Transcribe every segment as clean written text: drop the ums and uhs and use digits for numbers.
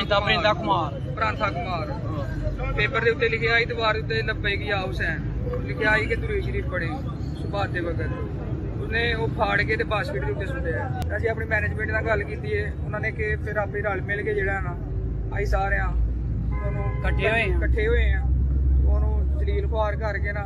ਪਰਿੰਦਾ Kumar ਪ੍ਰਾਂਥਾ Kumar. Paper ਦੇ ਉੱਤੇ ਲਿਖਿਆ ਸੀ, ਦੀਵਾਰ ਉੱਤੇ ਲੱਬੈਕ ਯਾ ਹੁਸੈਨ ਲਿਖਿਆ ਸੀ ਕਿ ਦੁਰੂਦ ਸ਼ਰੀਫ ਪੜ੍ਹੇ ਸੁਭਾਤ ਦੇ ਵਕਤ। ਉਹਨੇ ਉਹ ਫਾੜ ਕੇ ਤੇ ਬਾਸਕਟ ਦੇ ਉੱਤੇ ਸੁੱਟਿਆ। ਅਸੀਂ ਆਪਣੀ ਮੈਨੇਜਮੈਂਟ ਨਾਲ ਗੱਲ ਕੀਤੀ ਹੈ, ਉਹਨਾਂ ਨੇ ਕਿ ਫਿਰ ਆਪੇ ਰਲ ਮਿਲ ਕੇ ਜਿਹੜਾ ਨਾ ਅਸੀਂ ਸਾਰਿਆਂ ਉਹਨੂੰ ਇਕੱਠੇ ਹੋਏ ਆ, ਉਹਨੂੰ ਜਲੀਲ ਖੁਆਰ ਕਰਕੇ ਨਾ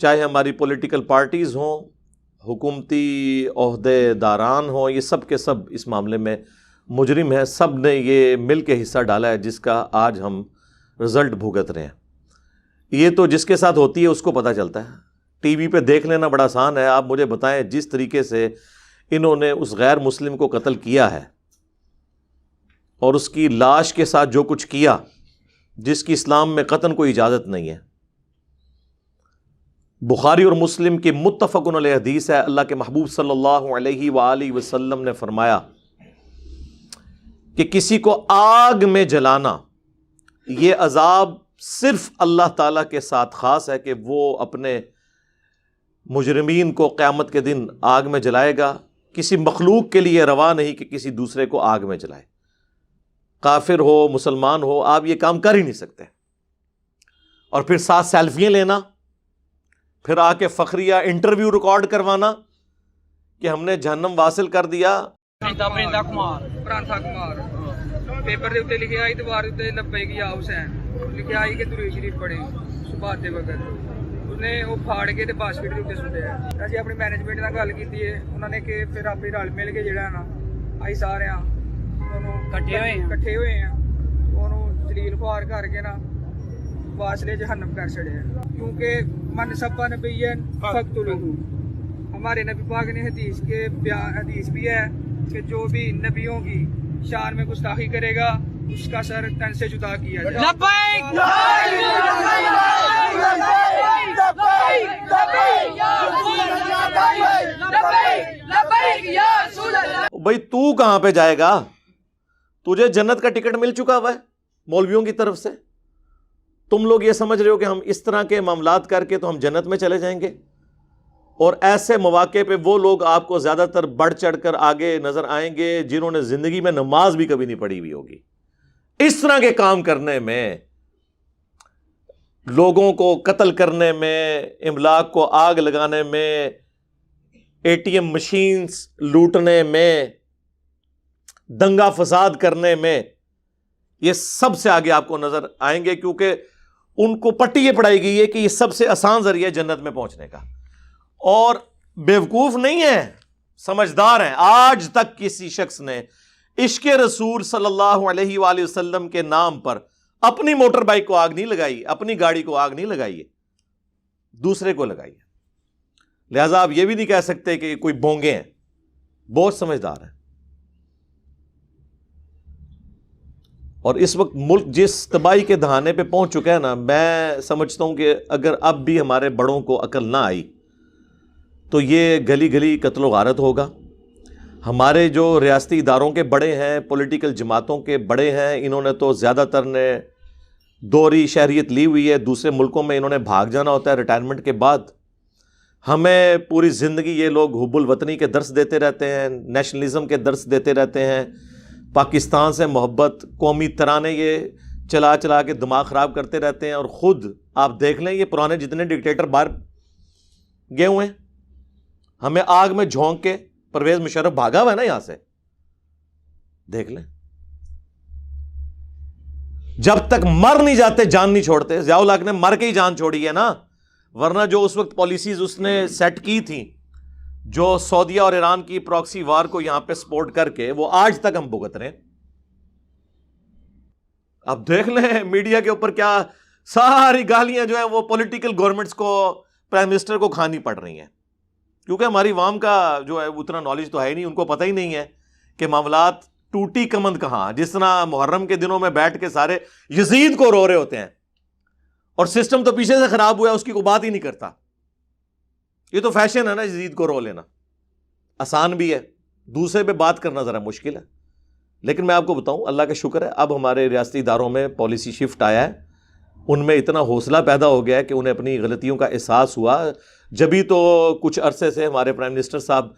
چاہے ہماری پولیٹیکل پارٹیز ہوں، حکومتی عہدے داران ہوں، یہ سب کے سب اس معاملے میں مجرم ہیں. سب نے یہ مل کے حصہ ڈالا ہے جس کا آج ہم رزلٹ بھگت رہے ہیں. یہ تو جس کے ساتھ ہوتی ہے اس کو پتہ چلتا ہے. ٹی وی پہ دیکھ لینا بڑا آسان ہے. آپ مجھے بتائیں جس طریقے سے انہوں نے اس غیر مسلم کو قتل کیا ہے اور اس کی لاش کے ساتھ جو کچھ کیا، جس کی اسلام میں قطعاً کوئی اجازت نہیں ہے. بخاری اور مسلم کی متفق علیہ حدیث ہے، اللہ کے محبوب صلی اللہ علیہ وآلہ وسلم نے فرمایا کہ کسی کو آگ میں جلانا یہ عذاب صرف اللہ تعالیٰ کے ساتھ خاص ہے کہ وہ اپنے مجرمین کو قیامت کے دن آگ میں جلائے گا. کسی مخلوق کے لیے روا نہیں کہ کسی دوسرے کو آگ میں جلائے. کافر ہو مسلمان ہو، آپ یہ کام کر ہی نہیں سکتے. اور پھر ساتھ سیلفیاں لینا، پھر آ کے فخریہ انٹرویو ریکارڈ کروانا کہ ہم نے جہنم واصل کر دیا. پرندہ کمار پرانتھا کمار پیپر دے اتنے لکھے آئی دیوار اتنے لبیک یا حسین لکھے آئی کہ درود شریف پڑھے صبح دے وقت. انہیں وہ پھاڑ کے باسکٹ کے اتنے سٹے ہیں. اسی اپنی مینجمنٹ نال گل کی ہے، انہوں نے کہ پھر آپ رل مل کے جڑا ہے نا آئی سارے کٹھے ہوئے ہیں انہوں جلیل خوار کر کے نا واصلے جہنم کر چھڑے ہیں. کیونکہ من سبا نبیًا فاقتلوہ، ہمارے نبی پاک نے حدیث بھی ہے کہ جو بھی نبیوں کی شان میں گستاخی کرے گا اس کا سر تن سے جدا کیا جائے. لبیک بھائی تو کہاں پہ جائے گا؟ تجھے جنت کا ٹکٹ مل چکا ہوا ہے مولویوں کی طرف سے. تم لوگ یہ سمجھ رہے ہو کہ ہم اس طرح کے معاملات کر کے تو ہم جنت میں چلے جائیں گے، اور ایسے مواقع پہ وہ لوگ آپ کو زیادہ تر بڑھ چڑھ کر آگے نظر آئیں گے جنہوں نے زندگی میں نماز بھی کبھی نہیں پڑھی ہوئی ہوگی. اس طرح کے کام کرنے میں، لوگوں کو قتل کرنے میں، املاک کو آگ لگانے میں، اے ٹی ایم مشینز لوٹنے میں، دنگا فساد کرنے میں، یہ سب سے آگے آپ کو نظر آئیں گے، کیونکہ ان کو پٹی یہ پڑھائی گئی ہے کہ یہ سب سے آسان ذریعہ جنت میں پہنچنے کا. اور بیوقوف نہیں ہے، سمجھدار ہیں. آج تک کسی شخص نے عشق رسول صلی اللہ علیہ وآلہ وسلم کے نام پر اپنی موٹر بائک کو آگ نہیں لگائی، اپنی گاڑی کو آگ نہیں لگائی ہے، دوسرے کو لگائی ہے. لہذا آپ یہ بھی نہیں کہہ سکتے کہ کوئی بونگے ہیں، بہت سمجھدار ہیں. اور اس وقت ملک جس تباہی کے دہانے پہ پہنچ چکا ہے نا، میں سمجھتا ہوں کہ اگر اب بھی ہمارے بڑوں کو عقل نہ آئی تو یہ گلی گلی قتل و غارت ہوگا. ہمارے جو ریاستی اداروں کے بڑے ہیں، پولیٹیکل جماعتوں کے بڑے ہیں، انہوں نے تو زیادہ تر نے دوہری شہریت لی ہوئی ہے. دوسرے ملکوں میں انہوں نے بھاگ جانا ہوتا ہے ریٹائرمنٹ کے بعد. ہمیں پوری زندگی یہ لوگ حب الوطنی کے درس دیتے رہتے ہیں، نیشنلزم کے درس دیتے رہتے ہیں، پاکستان سے محبت، قومی ترانے یہ چلا چلا کے دماغ خراب کرتے رہتے ہیں. اور خود آپ دیکھ لیں یہ پرانے جتنے ڈکٹیٹر باہر گئے ہوئے ہیں، ہمیں آگ میں جھونک کے پرویز مشرف بھاگا ہوا ہے نا یہاں سے، دیکھ لیں. جب تک مر نہیں جاتے جان نہیں چھوڑتے. ضیاء الحق نے مر کے ہی جان چھوڑی ہے نا، ورنہ جو اس وقت پالیسیز اس نے سیٹ کی تھیں، جو سعودیہ اور ایران کی پراکسی وار کو یہاں پہ سپورٹ کر کے، وہ آج تک ہم بھگت رہے ہیں. اب دیکھ لیں میڈیا کے اوپر کیا ساری گالیاں جو ہیں وہ پولیٹیکل گورنمنٹس کو، پرائم منسٹر کو کھانی پڑ رہی ہیں، کیونکہ ہماری عوام کا جو ہے اتنا نالج تو ہے ہی نہیں. ان کو پتہ ہی نہیں ہے کہ معاملات ٹوٹی کمند کہاں. جس طرح محرم کے دنوں میں بیٹھ کے سارے یزید کو رو رہے ہوتے ہیں، اور سسٹم تو پیچھے سے خراب ہوا ہے، اس کی کوئی بات ہی نہیں کرتا. یہ تو فیشن ہے نا یزید کو رو لینا، آسان بھی ہے، دوسرے پہ بات کرنا ذرا مشکل ہے. لیکن میں آپ کو بتاؤں اللہ کا شکر ہے اب ہمارے ریاستی اداروں میں پالیسی شفٹ آیا ہے، ان میں اتنا حوصلہ پیدا ہو گیا ہے کہ انہیں اپنی غلطیوں کا احساس ہوا. جبھی تو کچھ عرصے سے ہمارے پرائم منسٹر صاحب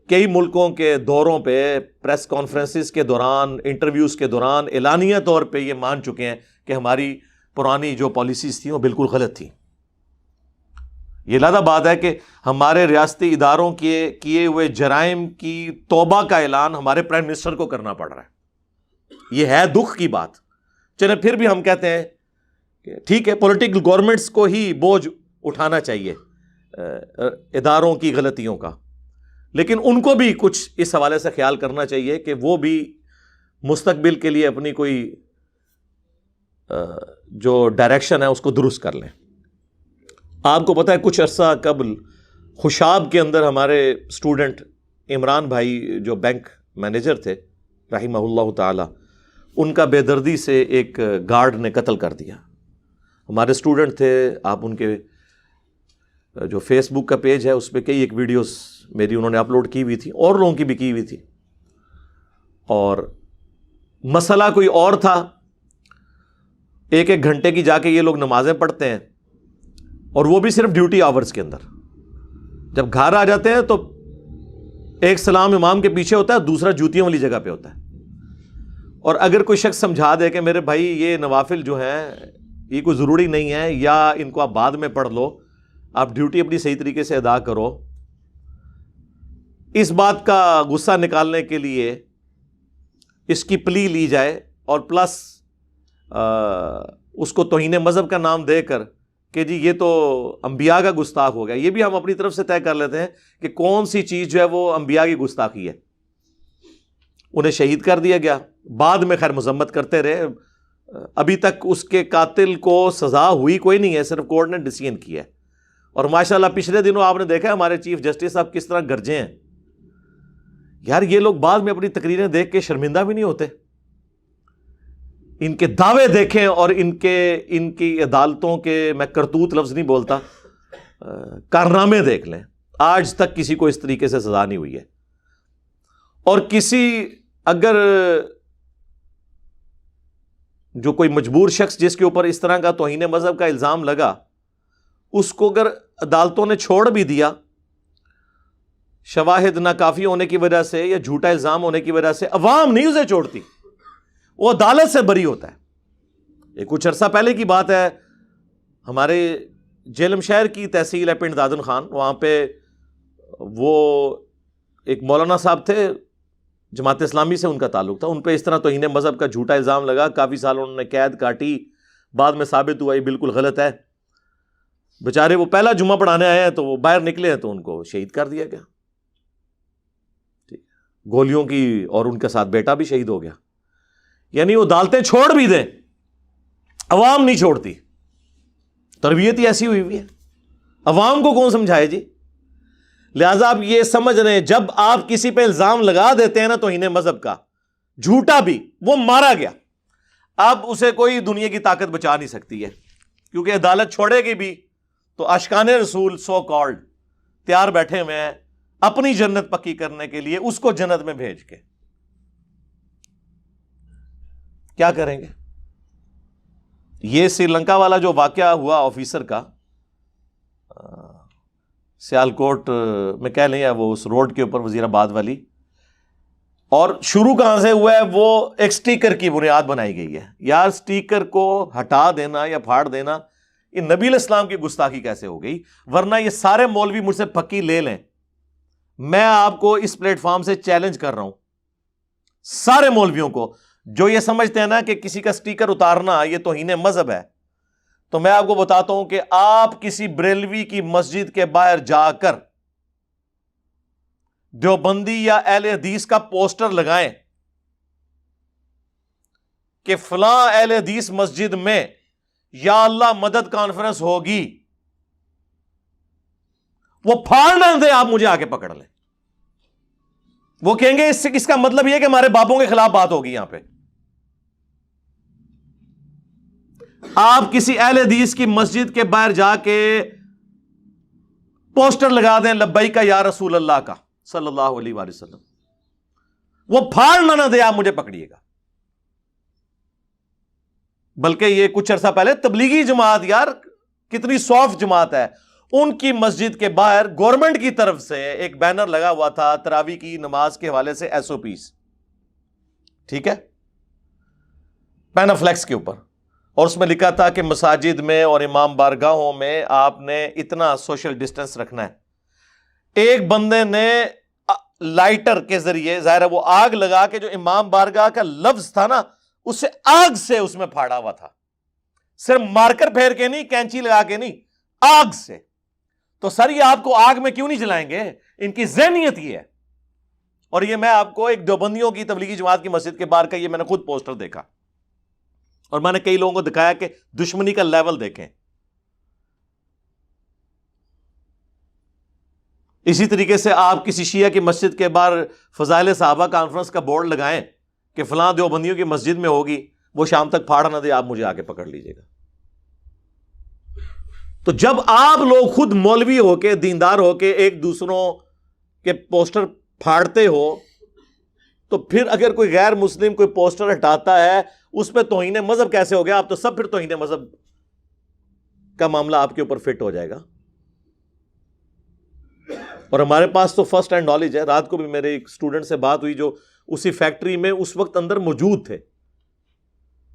کئی ملکوں کے دوروں پہ، پریس کانفرنسز کے دوران، انٹرویوز کے دوران اعلانیہ طور پہ یہ مان چکے ہیں کہ ہماری پرانی جو پالیسیز تھیں وہ بالکل غلط تھیں. یہ لادہ بات ہے کہ ہمارے ریاستی اداروں کے کیے ہوئے جرائم کی توبہ کا اعلان ہمارے پرائم منسٹر کو کرنا پڑ رہا ہے. یہ ہے دکھ کی بات. چلے پھر بھی ہم کہتے ہیں کہ ٹھیک ہے، پولیٹیکل گورنمنٹس کو ہی بوجھ اٹھانا چاہیے اداروں کی غلطیوں کا، لیکن ان کو بھی کچھ اس حوالے سے خیال کرنا چاہیے کہ وہ بھی مستقبل کے لیے اپنی کوئی جو ڈائریکشن ہے اس کو درست کر لیں۔ آپ کو پتہ ہے کچھ عرصہ قبل خوشاب کے اندر ہمارے اسٹوڈنٹ عمران بھائی جو بینک مینیجر تھے رحمہ اللہ تعالی، ان کا بے دردی سے ایک گارڈ نے قتل کر دیا۔ ہمارے اسٹوڈنٹ تھے، آپ ان کے جو فیس بک کا پیج ہے اس پہ کئی ایک ویڈیوز میری انہوں نے اپلوڈ کی ہوئی تھی، اور لوگوں کی بھی کی ہوئی تھی، اور مسئلہ کوئی اور تھا۔ ایک ایک گھنٹے کی جا کے یہ لوگ نمازیں پڑھتے ہیں، اور وہ بھی صرف ڈیوٹی آورز کے اندر۔ جب گھر آ جاتے ہیں تو ایک سلام امام کے پیچھے ہوتا ہے، دوسرا جوتیوں والی جگہ پہ ہوتا ہے۔ اور اگر کوئی شخص سمجھا دے کہ میرے بھائی یہ نوافل جو ہیں یہ کوئی ضروری نہیں ہے، یا ان کو آپ بعد میں پڑھ لو، آپ ڈیوٹی اپنی صحیح طریقے سے ادا کرو، اس بات کا غصہ نکالنے کے لیے اس کی پلی لی جائے، اور پلس اس کو توہین مذہب کا نام دے کر کہ جی یہ تو انبیاء کا گستاخ ہو گیا۔ یہ بھی ہم اپنی طرف سے طے کر لیتے ہیں کہ کون سی چیز جو ہے وہ انبیاء کی گستاخی ہے۔ انہیں شہید کر دیا گیا، بعد میں خیر مذمت کرتے رہے، ابھی تک اس کے قاتل کو سزا ہوئی کوئی نہیں ہے، صرف کورٹ نے ڈیسیژن کیا ہے۔ اور ماشاءاللہ پچھلے دنوں آپ نے دیکھا ہمارے چیف جسٹس صاحب کس طرح گرجے ہیں۔ یار یہ لوگ بعد میں اپنی تقریریں دیکھ کے شرمندہ بھی نہیں ہوتے؟ ان کے دعوے دیکھیں اور ان کی عدالتوں کے، میں کرتوت لفظ نہیں بولتا، کارنامے دیکھ لیں۔ آج تک کسی کو اس طریقے سے سزا نہیں ہوئی ہے۔ اور کسی اگر جو کوئی مجبور شخص جس کے اوپر اس طرح کا توہین مذہب کا الزام لگا، اس کو اگر عدالتوں نے چھوڑ بھی دیا شواہد ناکافی ہونے کی وجہ سے یا جھوٹا الزام ہونے کی وجہ سے، عوام نہیں اسے چھوڑتی، وہ عدالت سے بری ہوتا ہے۔ یہ کچھ عرصہ پہلے کی بات ہے، ہمارے جیلم شہر کی تحصیل ہے پنڈ دادن خان، وہاں پہ وہ ایک مولانا صاحب تھے، جماعت اسلامی سے ان کا تعلق تھا، ان پہ اس طرح توہین مذہب کا جھوٹا الزام لگا، کافی سال انہوں نے قید کاٹی، بعد میں ثابت ہوا یہ بالکل غلط ہے۔ بیچارے وہ پہلا جمعہ پڑھانے آئے ہیں تو وہ باہر نکلے ہیں تو ان کو شہید کر دیا گیا، گولیوں کی، اور ان کے ساتھ بیٹا بھی شہید ہو گیا۔ یعنی وہ عدالتیں چھوڑ بھی دیں، عوام نہیں چھوڑتی۔ تربیت ہی ایسی ہوئی ہے، عوام کو کون سمجھائے جی؟ لہٰذا آپ یہ سمجھ رہے ہیں جب آپ کسی پہ الزام لگا دیتے ہیں نا توہین مذہب کا، جھوٹا بھی، وہ مارا گیا، اب اسے کوئی دنیا کی طاقت بچا نہیں سکتی ہے، کیونکہ عدالت چھوڑے گی بھی تو اشکان رسول سو کالڈ تیار بیٹھے ہوئے ہیں اپنی جنت پکی کرنے کے لیے، اس کو جنت میں بھیج کے کیا کریں گے؟ یہ سری لنکا والا جو واقعہ ہوا آفیسر کا، سیالکوٹ میں کہہ لیں، وہ اس روڈ کے اوپر وزیر آباد والی، اور شروع کہاں سے ہوا ہے؟ وہ ایک سٹیکر کی بنیاد بنائی گئی ہے۔ یار سٹیکر کو ہٹا دینا یا پھاڑ دینا، یہ نبی علیہ السلام کی گستاخی کیسے ہو گئی؟ ورنہ یہ سارے مولوی مجھ سے پکی لے لیں، میں آپ کو اس پلیٹ فارم سے چیلنج کر رہا ہوں، سارے مولویوں کو جو یہ سمجھتے ہیں نا کہ کسی کا سٹیکر اتارنا یہ توہین مذہب ہے، تو میں آپ کو بتاتا ہوں کہ آپ کسی بریلوی کی مسجد کے باہر جا کر دیوبندی یا اہل حدیث کا پوسٹر لگائیں کہ فلاں اہل حدیث مسجد میں یا اللہ مدد کانفرنس ہوگی، وہ پھاڑ نہ دیں، آپ مجھے آ کے پکڑ لیں۔ وہ کہیں گے اس کا مطلب یہ کہ ہمارے باپوں کے خلاف بات ہوگی۔ یہاں پہ آپ کسی اہل حدیث کی مسجد کے باہر جا کے پوسٹر لگا دیں لبیک یا رسول اللہ کا صلی اللہ علیہ وآلہ وسلم، وہ پھاڑ نہ دے، آپ مجھے پکڑیے گا۔ بلکہ یہ کچھ عرصہ پہلے تبلیغی جماعت، یار کتنی سافٹ جماعت ہے، ان کی مسجد کے باہر گورنمنٹ کی طرف سے ایک بینر لگا ہوا تھا تراویح کی نماز کے حوالے سے SOPs، ٹھیک ہے، پینافلیکس کے اوپر، اور اس میں لکھا تھا کہ مساجد میں اور امام بارگاہوں میں آپ نے اتنا سوشل ڈسٹینس رکھنا ہے۔ ایک بندے نے لائٹر کے ذریعے، ظاہر ہے وہ آگ لگا کے جو امام بارگاہ کا لفظ تھا نا، اسے آگ سے اس میں پھاڑا ہوا تھا، صرف مارکر پھیر کے نہیں، کینچی لگا کے نہیں، آگ سے. تو سر یہ آپ کو آگ میں کیوں نہیں جلائیں گے؟ ان کی ذہنیت یہ ہے. اور یہ میں آپ کو ایک دیوبندیوں کی تبلیغی جماعت کی مسجد کے باہر کا یہ میں نے خود پوسٹر دیکھا اور میں نے کئی لوگوں کو دکھایا کہ دشمنی کا لیول دیکھیں. اسی طریقے سے آپ کسی شیعہ کی مسجد کے باہر فضائل صحابہ کانفرنس کا بورڈ لگائیں کہ فلاں دیوبندیوں کی مسجد میں ہوگی، وہ شام تک پھاڑا نہ دے، آپ مجھے آ کے پکڑ لیجئے گا. تو جب آپ لوگ خود مولوی ہو کے دیندار ہو کے ایک دوسروں کے پوسٹر پھاڑتے ہو، تو پھر اگر کوئی غیر مسلم کوئی پوسٹر ہٹاتا ہے اس پہ توہین مذہب کیسے ہو گیا؟ آپ تو سب پھر توہین مذہب کا معاملہ آپ کے اوپر فٹ ہو جائے گا. اور ہمارے پاس تو فرسٹ ہینڈ نالج ہے. رات کو بھی میرے ایک اسٹوڈنٹ سے بات ہوئی جو اسی فیکٹری میں اس وقت اندر موجود تھے.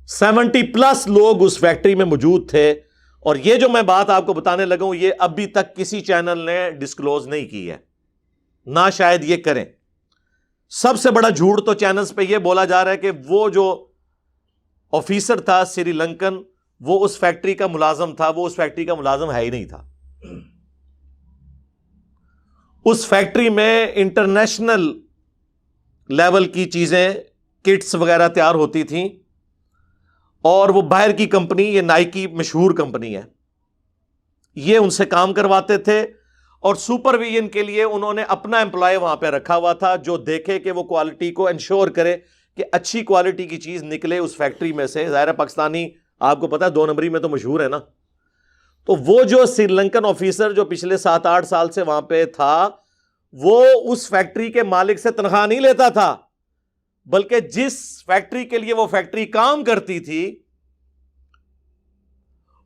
70+ لوگ اس فیکٹری میں موجود تھے. اور یہ جو میں بات آپ کو بتانے لگا ہوں، یہ ابھی تک کسی چینل نے ڈسکلوز نہیں کی ہے، نہ شاید یہ کریں. سب سے بڑا جھوٹ تو چینلز پہ یہ بولا جا رہا ہے کہ وہ جو آفیسر تھا سری لنکن، وہ اس فیکٹری کا ملازم تھا. وہ اس فیکٹری کا ملازم ہے ہی نہیں تھا. اس فیکٹری میں انٹرنیشنل لیول کی چیزیں، کٹس وغیرہ تیار ہوتی تھیں، اور وہ باہر کی کمپنی، یہ نائکی مشہور کمپنی ہے، یہ ان سے کام کرواتے تھے. اور سپرویژن کے لیے انہوں نے اپنا امپلائی وہاں پہ رکھا ہوا تھا جو دیکھے کہ وہ کوالٹی کو انشور کرے کہ اچھی کوالٹی کی چیز نکلے اس فیکٹری میں سے. ظاہر پاکستانی آپ کو پتا 2 نمبری میں تو مشہور ہے نا. تو وہ جو سری لنکن آفیسر جو پچھلے 7-8 سال سے وہاں پہ تھا، وہ اس فیکٹری کے مالک سے تنخواہ نہیں لیتا تھا، بلکہ جس فیکٹری کے لیے وہ فیکٹری کام کرتی تھی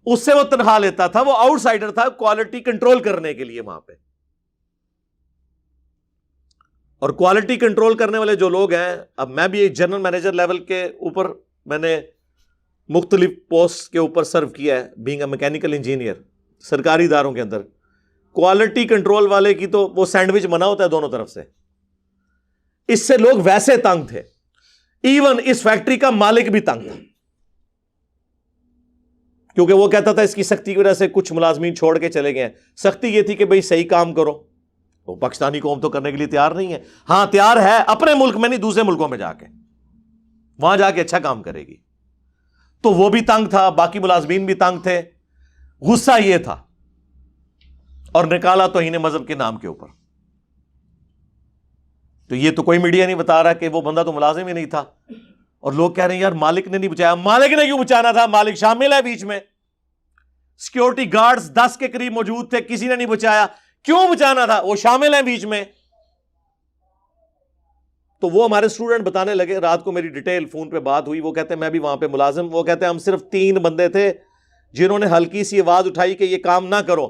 اس سے وہ تنخواہ لیتا تھا. وہ آؤٹ سائڈر تھا کوالٹی کنٹرول کرنے کے لیے وہاں پہ. اور کوالٹی کنٹرول کرنے والے جو لوگ ہیں، اب میں بھی ایک جنرل مینیجر لیول کے اوپر میں نے مختلف پوسٹ کے اوپر سرو کیا ہے، بینگ اے میکینیکل انجینئر سرکاری اداروں کے اندر. کوالٹی کنٹرول والے کی تو وہ سینڈوچ بنا ہوتا ہے دونوں طرف سے. اس سے لوگ ویسے تنگ تھے، ایون اس فیکٹری کا مالک بھی تنگ تھا، کیونکہ وہ کہتا تھا اس کی سختی کی وجہ سے کچھ ملازمین چھوڑ کے چلے گئے ہیں. سختی یہ تھی کہ بھئی صحیح کام کرو. وہ پاکستانی قوم تو کرنے کے لیے تیار نہیں ہے. ہاں تیار ہے، اپنے ملک میں نہیں، دوسرے ملکوں میں جا کے، وہاں جا کے اچھا کام کرے گی. تو وہ بھی تنگ تھا، باقی ملازمین بھی تنگ تھے. غصہ یہ تھا اور نکالا توہین مذہب کے نام کے اوپر. تو یہ تو کوئی میڈیا نہیں بتا رہا کہ وہ بندہ تو ملازم ہی نہیں تھا. اور لوگ کہہ رہے ہیں یار مالک نے نہیں بچایا. مالک نے کیوں بچانا تھا؟ مالک شامل ہے بیچ میں. سیکیورٹی گارڈز 10 کے قریب موجود تھے، کسی نے نہیں بچایا. کیوں بچانا تھا؟ وہ شامل ہیں بیچ میں. تو وہ ہمارے اسٹوڈنٹ بتانے لگے، رات کو میری ڈیٹیل فون پہ بات ہوئی. وہ کہتے ہیں میں بھی وہاں پہ ملازم. وہ کہتے ہیں ہم صرف 3 بندے تھے جنہوں نے ہلکی سی آواز اٹھائی کہ یہ کام نہ کرو.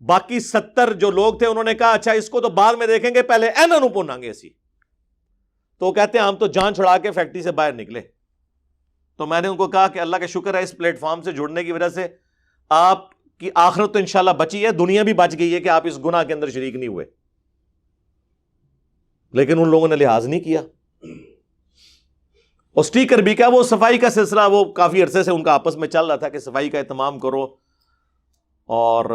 باقی 70 جو لوگ تھے انہوں نے کہا اچھا اس کو تو بعد میں دیکھیں گے، پہلے اینوں پونیں گے اسی. تو کہتے ہیں ہم تو جان چھڑا کے فیکٹری سے باہر نکلے. تو میں نے ان کو کہا کہ اللہ کا شکر ہے اس پلیٹ فارم سے جڑنے کی وجہ سے آپ کی آخرت تو انشاءاللہ بچی ہے، دنیا بھی بچ گئی ہے کہ آپ اس گناہ کے اندر شریک نہیں ہوئے. لیکن ان لوگوں نے لحاظ نہیں کیا. اور سٹیکر بھی کیا، وہ صفائی کا سلسلہ وہ کافی عرصے سے ان کا آپس میں چل رہا تھا کہ صفائی کا اہتمام کرو. اور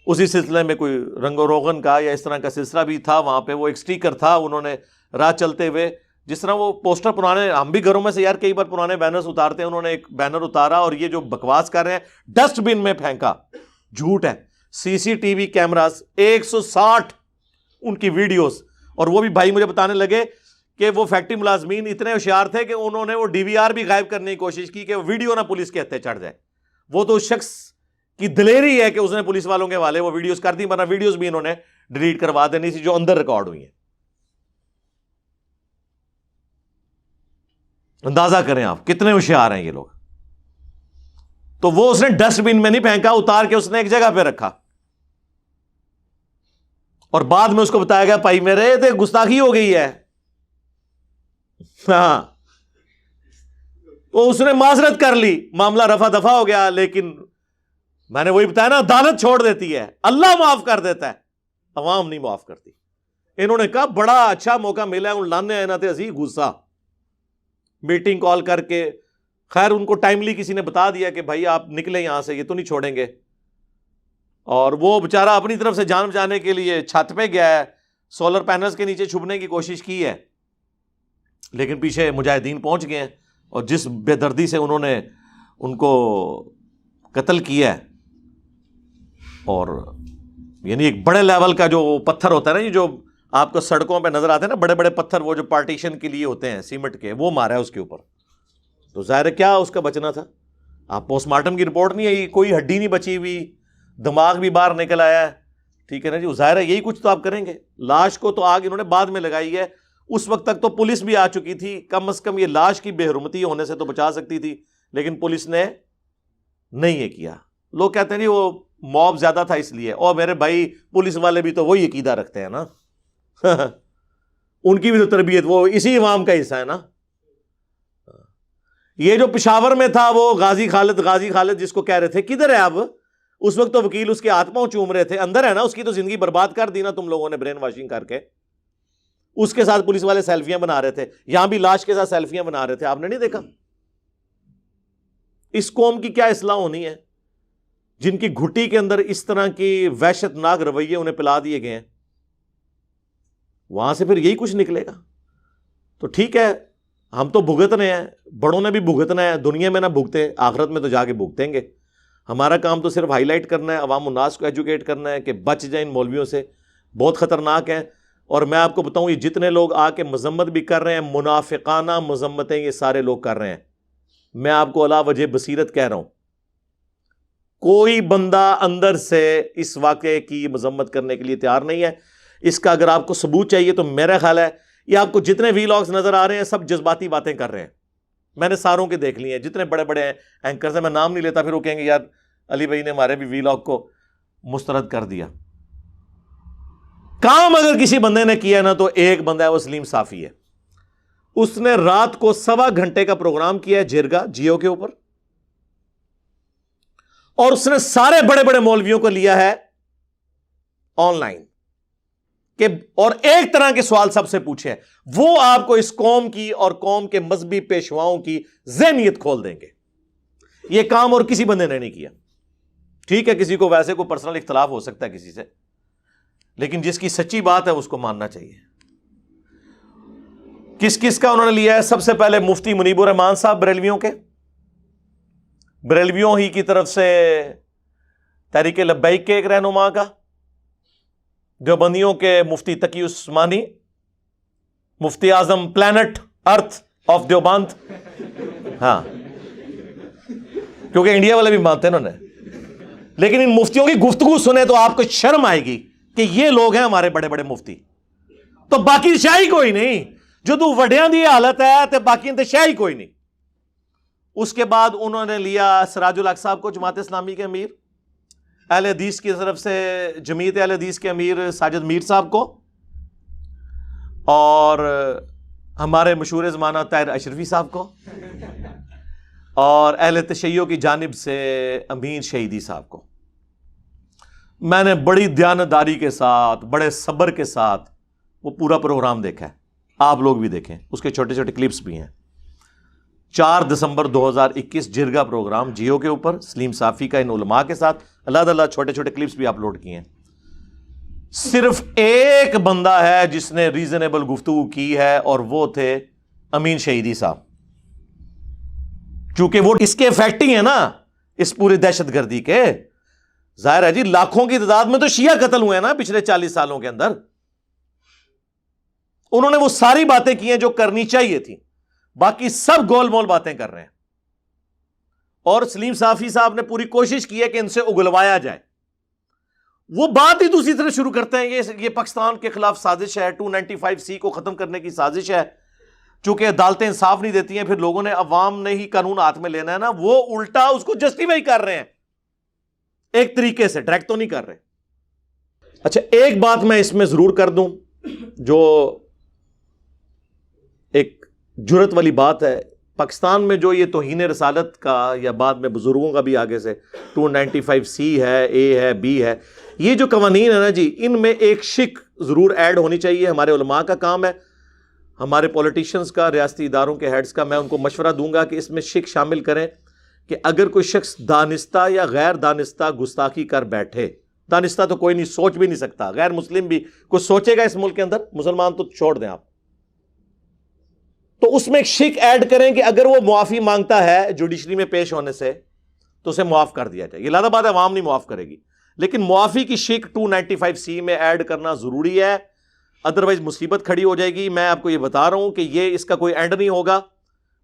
اسی سلسلے میں کوئی رنگ و روغن کا یا اس طرح کا سلسلہ بھی تھا. وہاں پہ وہ ایک سٹیکر تھا، انہوں نے راہ چلتے ہوئے جس طرح وہ پوسٹر پرانے، ہم بھی گھروں میں سے یار کئی بار پرانے بینرز اتارتے ہیں، انہوں نے ایک بینر اتارا اور یہ جو بکواس کر رہے ہیں ڈسٹ بن میں پھینکا. جھوٹ ہے. CCTV کیمراز 160 ان کی ویڈیوز. اور وہ بھی بھائی مجھے بتانے لگے کہ وہ فیکٹری ملازمین اتنے ہوشیار تھے کہ انہوں نے وہ DVR بھی غائب کرنے کی کوشش کی کہ وہ ویڈیو نہ پولیس کے ہتھے چڑھ جائے. وہ تو اس شخص کی دلیری ہے کہ اس نے پولیس والوں کے والے وہ ویڈیوز کر دی، ورنہ ویڈیوز بھی انہوں نے ڈیلیٹ کروا دینی تھی جو اندر ریکارڈ ہوئی ہیں. اندازہ کریں آپ کتنے ہوشیار ہیں یہ لوگ. تو وہ اس نے ڈسٹ بن میں نہیں پھینکا، اتار کے اس نے ایک جگہ پہ رکھا. اور بعد میں اس کو بتایا گیا بھائی میرے تو گستاخی ہو گئی ہے. ہاں تو اس نے معذرت کر لی، معاملہ رفع دفع ہو گیا. لیکن میں نے وہی بتایا نا، عدالت چھوڑ دیتی ہے، اللہ معاف کر دیتا ہے، عوام نہیں معاف کرتی. انہوں نے کہا بڑا اچھا موقع ملا ہے، ان لانے آئے نہ تھے اسی غصہ میٹنگ کال کر کے. خیر ان کو ٹائملی کسی نے بتا دیا کہ بھائی آپ نکلیں یہاں سے، یہ تو نہیں چھوڑیں گے. اور وہ بیچارہ اپنی طرف سے جان بچانے کے لیے چھت پہ گیا ہے, سولر پینلز کے نیچے چھپنے کی کوشش کی ہے, لیکن پیچھے مجاہدین پہنچ گئے ہیں اور جس بے دردی سے انہوں نے ان کو قتل کیا ہے. اور یعنی ایک بڑے لیول کا جو پتھر ہوتا ہے نا, یہ جو آپ کو سڑکوں پہ نظر آتے ہیں نا, بڑے بڑے پتھر وہ جو پارٹیشن کے لیے ہوتے ہیں سیمنٹ کے, وہ مارا ہے اس کے اوپر. تو ظاہر ہے کیا اس کا بچنا تھا. آپ پوسٹ مارٹم کی رپورٹ نہیں آئی, کوئی ہڈی نہیں بچی ہوئی, دماغ بھی باہر نکل آیا ہے, ٹھیک ہے نا جی. ظاہر ہے یہی کچھ تو آپ کریں گے. لاش کو تو آگ انہوں نے بعد میں لگائی ہے, اس وقت تک تو پولیس بھی آ چکی تھی, کم از کم یہ لاش کی بے حرمتی ہونے سے تو بچا سکتی تھی, لیکن پولیس نے نہیں یہ کیا. لوگ کہتے ہیں جی وہ موب زیادہ تھا اس لیے, اور میرے بھائی پولیس والے بھی تو وہی عقیدہ رکھتے ہیں نا ان کی بھی تو تربیت وہ اسی عوام کا حصہ ہے نا. یہ جو پشاور میں تھا وہ غازی خالد جس کو کہہ رہے تھے کدھر ہے اب, اس وقت تو وکیل اس کے ہاتھ پاؤں چوم رہے تھے, اندر ہے نا, اس کی تو زندگی برباد کر دی نا تم لوگوں نے برین واشنگ کر کے. اس کے ساتھ پولیس والے سیلفیاں بنا رہے تھے, یہاں بھی لاش کے ساتھ سیلفیاں بنا رہے تھے, آپ نے نہیں دیکھا. اس قوم کی کیا اصلاح ہونی ہے جن کی گھٹی کے اندر اس طرح کی وحشت ناک رویے انہیں پلا دیے گئے ہیں, وہاں سے پھر یہی کچھ نکلے گا. تو ٹھیک ہے, ہم تو بھگتنے ہیں, بڑوں نے بھی بھگتنا ہے, دنیا میں نہ بھگتے آخرت میں تو جا کے بھگتیں گے. ہمارا کام تو صرف ہائی لائٹ کرنا ہے, عوام الناس کو ایجوکیٹ کرنا ہے کہ بچ جائیں ان مولویوں سے, بہت خطرناک ہیں. اور میں آپ کو بتاؤں یہ جتنے لوگ آ کے مذمت بھی کر رہے ہیں, منافقانہ مذمتیں یہ سارے لوگ کر رہے ہیں. میں آپ کو علا وجہ بصیرت کہہ رہا ہوں, کوئی بندہ اندر سے اس واقعے کی مذمت کرنے کے لیے تیار نہیں ہے. اس کا اگر آپ کو ثبوت چاہیے تو میرا خیال ہے یہ آپ کو جتنے وی لاگز نظر آ رہے ہیں سب جذباتی باتیں کر رہے ہیں. میں نے ساروں کے دیکھ لیے ہیں, جتنے بڑے بڑے اینکرز ہیں, میں نام نہیں لیتا, پھر وہ کہیں گے یار علی بھائی نے ہمارے بھی وی لاگ کو مسترد کر دیا. کام اگر کسی بندے نے کیا نا تو ایک بندہ ہے, وہ سلیم صافی ہے. اس نے رات کو 1.25 گھنٹے کا پروگرام کیا ہے جرگا جیو کے اوپر, اور اس نے سارے بڑے بڑے مولویوں کو لیا ہے آن لائن کہ, اور ایک طرح کے سوال سب سے پوچھے ہیں, وہ آپ کو اس قوم کی اور قوم کے مذہبی پیشواؤں کی ذہنیت کھول دیں گے. یہ کام اور کسی بندے نے نہیں کیا. ٹھیک ہے کسی کو ویسے کوئی پرسنل اختلاف ہو سکتا ہے کسی سے, لیکن جس کی سچی بات ہے اس کو ماننا چاہیے. کس کس کا انہوں نے لیا ہے؟ سب سے پہلے مفتی منیب الرحمان صاحب بریلویوں کے, بریلویوں ہی کی طرف سے تحریک لبیک کے ایک رہنما کا, دیوبندیوں کے مفتی تقی عثمانی, مفتی اعظم پلانٹ ارتھ آف دیوبند, ہاں کیونکہ انڈیا والے بھی مانتے ہیں انہوں نے. لیکن ان مفتیوں کی گفتگو سنے تو آپ کو شرم آئے گی کہ یہ لوگ ہیں ہمارے بڑے بڑے مفتی. تو باقی شاہی کوئی نہیں, جو تو وڈیاں دی حالت ہے تو باقی انتشاہی کوئی نہیں. اس کے بعد انہوں نے لیا سراج الحق صاحب کو, جماعت اسلامی کے امیر, اہل حدیث کی طرف سے جمعیت اہل حدیث کے امیر ساجد میر صاحب کو, اور ہمارے مشہور زمانہ طاہر اشرفی صاحب کو, اور اہل تشیع کی جانب سے امین شہیدی صاحب کو. میں نے بڑی دیانتداری کے ساتھ, بڑے صبر کے ساتھ وہ پورا پروگرام دیکھا ہے, آپ لوگ بھی دیکھیں, اس کے چھوٹے چھوٹے کلپس بھی ہیں. 4 دسمبر 2021 جرگا پروگرام جیو کے اوپر سلیم صافی کا ان علماء کے ساتھ, اللہ تعالیٰ چھوٹے چھوٹے کلپس بھی اپلوڈ کیے ہیں. صرف ایک بندہ ہے جس نے ریزنیبل گفتگو کی ہے, اور وہ تھے امین شہیدی صاحب, چونکہ وہ اس کے افیکٹنگ ہے نا اس پوری دہشت گردی کے. ظاہر ہے جی لاکھوں کی تعداد میں تو شیعہ قتل ہوئے ہیں نا پچھلے 40 سالوں کے اندر. انہوں نے وہ ساری باتیں کی ہیں جو کرنی چاہیے تھی, باقی سب گول مول باتیں کر رہے ہیں. اور سلیم صافی صاحب نے پوری کوشش کی ہے کہ ان سے اگلوایا جائے. وہ بات ہی دوسری طرح شروع کرتے ہیں, یہ پاکستان کے خلاف سازش ہے, 295C کو ختم کرنے کی سازش ہے. چونکہ عدالتیں انصاف نہیں دیتی ہیں, پھر لوگوں نے عوام نے ہی قانون ہاتھ میں لینا ہے نا, وہ الٹا اس کو جسٹیفائی کر رہے ہیں ایک طریقے سے, ڈائریکٹ تو نہیں کر رہے. اچھا ایک بات میں اس میں ضرور کر دوں جو ایک جرت والی بات ہے. پاکستان میں جو یہ توہین رسالت کا, یا بعد میں بزرگوں کا بھی آگے سے 295C ہے, A ہے, B ہے, یہ جو قوانین ہے نا جی, ان میں ایک شک ضرور ایڈ ہونی چاہیے. ہمارے علماء کا کام ہے, ہمارے پولیٹیشنز کا, ریاستی اداروں کے ہیڈز کا, میں ان کو مشورہ دوں گا کہ اس میں شک شامل کریں کہ اگر کوئی شخص دانستہ یا غیر دانستہ گستاخی کر بیٹھے دانستہ تو کوئی نہیں، سوچ بھی نہیں سکتا، غیر مسلم بھی کوئی سوچے گا اس ملک کے اندر؟ مسلمان تو چھوڑ دیں آپ. تو اس میں ایک شک ایڈ کریں کہ اگر وہ معافی مانگتا ہے جوڈیشری میں پیش ہونے سے تو اسے معاف کر دیا جائے. یہ لازم بات ہے عوام نہیں معاف کرے گی، لیکن معافی کی شک 295C میں ایڈ کرنا ضروری ہے، ادروائز مصیبت کھڑی ہو جائے گی. میں آپ کو یہ بتا رہا ہوں کہ یہ اس کا کوئی اینڈ نہیں ہوگا.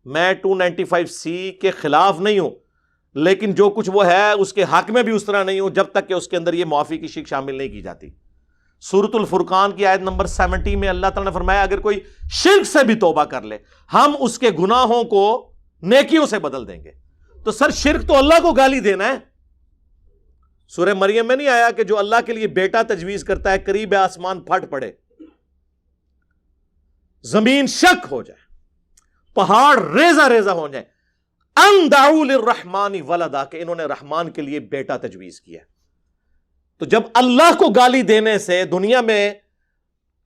میں 295C کے خلاف نہیں ہوں، لیکن جو کچھ وہ ہے اس کے حق میں بھی اس طرح نہیں ہوں جب تک کہ اس کے اندر یہ معافی کی شک شامل نہیں کی جاتی. سورۃ الفرقان کی آیت نمبر 70 میں اللہ تعالیٰ نے فرمایا اگر کوئی شرک سے بھی توبہ کر لے ہم اس کے گناہوں کو نیکیوں سے بدل دیں گے. تو سر شرک تو اللہ کو گالی دینا ہے. سورہ مریم میں نہیں آیا کہ جو اللہ کے لیے بیٹا تجویز کرتا ہے قریب آسمان پھٹ پڑے، زمین شک ہو جائے، پہاڑ ریزہ ریزہ ہو جائے، ان دعوا للرحمن ولدا، کہ انہوں نے رحمان کے لیے بیٹا تجویز کیا. تو جب اللہ کو گالی دینے سے دنیا میں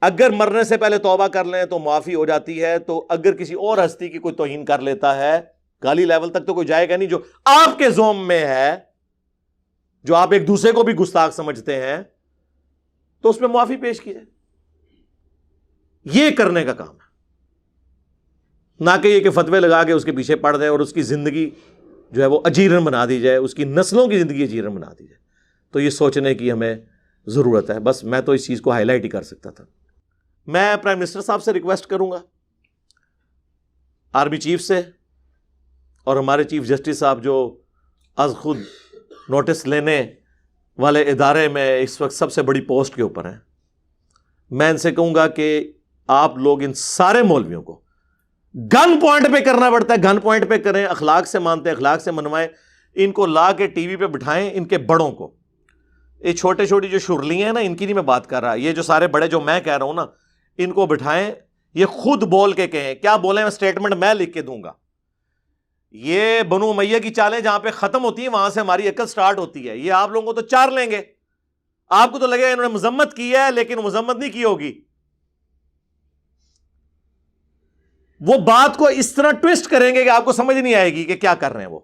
اگر مرنے سے پہلے توبہ کر لیں تو معافی ہو جاتی ہے، تو اگر کسی اور ہستی کی کوئی توہین کر لیتا ہے گالی لیول تک تو کوئی جائے گا نہیں، جو آپ کے زوم میں ہے، جو آپ ایک دوسرے کو بھی گستاخ سمجھتے ہیں، تو اس میں معافی پیش کی جائے. یہ کرنے کا کام ہے، نہ کہ یہ کہ فتوے لگا کے اس کے پیچھے پڑ جائے اور اس کی زندگی جو ہے وہ اجیرن بنا دی جائے، اس کی نسلوں کی زندگی اجیرن بنا دی جائے. تو یہ سوچنے کی ہمیں ضرورت ہے. بس میں تو اس چیز کو ہائی لائٹ ہی کر سکتا تھا. میں پرائم منسٹر صاحب سے ریکویسٹ کروں گا، آرمی چیف سے اور ہمارے چیف جسٹس صاحب جو از خود نوٹس لینے والے ادارے میں اس وقت سب سے بڑی پوسٹ کے اوپر ہیں، میں ان سے کہوں گا کہ آپ لوگ ان سارے مولویوں کو گن پوائنٹ پہ کرنا پڑتا ہے، گن پوائنٹ پہ کریں. اخلاق سے مانتے ہیں، اخلاق سے منوائیں. ان کو لا کے ٹی وی پہ بٹھائیں، ان کے بڑوں کو. یہ چھوٹے چھوٹی جو شرلی ہیں نا، ان کی نہیں میں بات کر رہا، یہ جو سارے بڑے جو میں کہہ رہا ہوں نا، ان کو بٹھائیں، یہ خود بول کے کہیں. کیا بولیں؟ سٹیٹمنٹ میں لکھ کے دوں گا. یہ بنو امیہ کی چالیں جہاں پہ ختم ہوتی ہیں وہاں سے ہماری عقل سٹارٹ ہوتی ہے. یہ آپ لوگوں کو تو چار لیں گے، آپ کو تو لگے انہوں نے مذمت کی ہے لیکن مذمت نہیں کی ہوگی. وہ بات کو اس طرح ٹوسٹ کریں گے کہ آپ کو سمجھ نہیں آئے گی کہ کیا کر رہے ہیں. وہ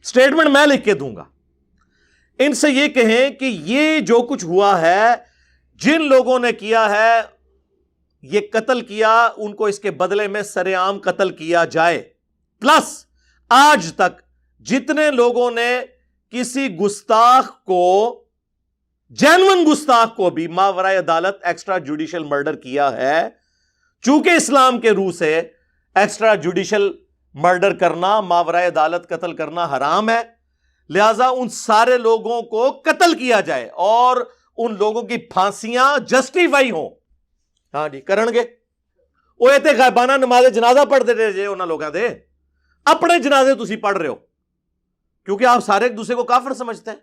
سٹیٹمنٹ میں لکھ کے دوں گا. ان سے یہ کہیں کہ یہ جو کچھ ہوا ہے، جن لوگوں نے کیا ہے یہ قتل کیا، ان کو اس کے بدلے میں سر عام قتل کیا جائے. پلس آج تک جتنے لوگوں نے کسی گستاخ کو، جینون گستاخ کو بھی ماورائے عدالت ایکسٹرا جوڈیشل مرڈر کیا ہے، چونکہ اسلام کے روح سے ایکسٹرا جوڈیشل مرڈر کرنا، ماورائے عدالت قتل کرنا حرام ہے، لہذا ان سارے لوگوں کو قتل کیا جائے اور ان لوگوں کی پھانسیاں جسٹیفائی ہوں. ہاں جی کرن گے وہ ایتے غائبانہ نماز جنازہ پڑھتے رہے جے انہاں لوگاں دے، اپنے جنازے تسی پڑھ رہے ہو کیونکہ آپ سارے ایک دوسرے کو کافر سمجھتے ہیں.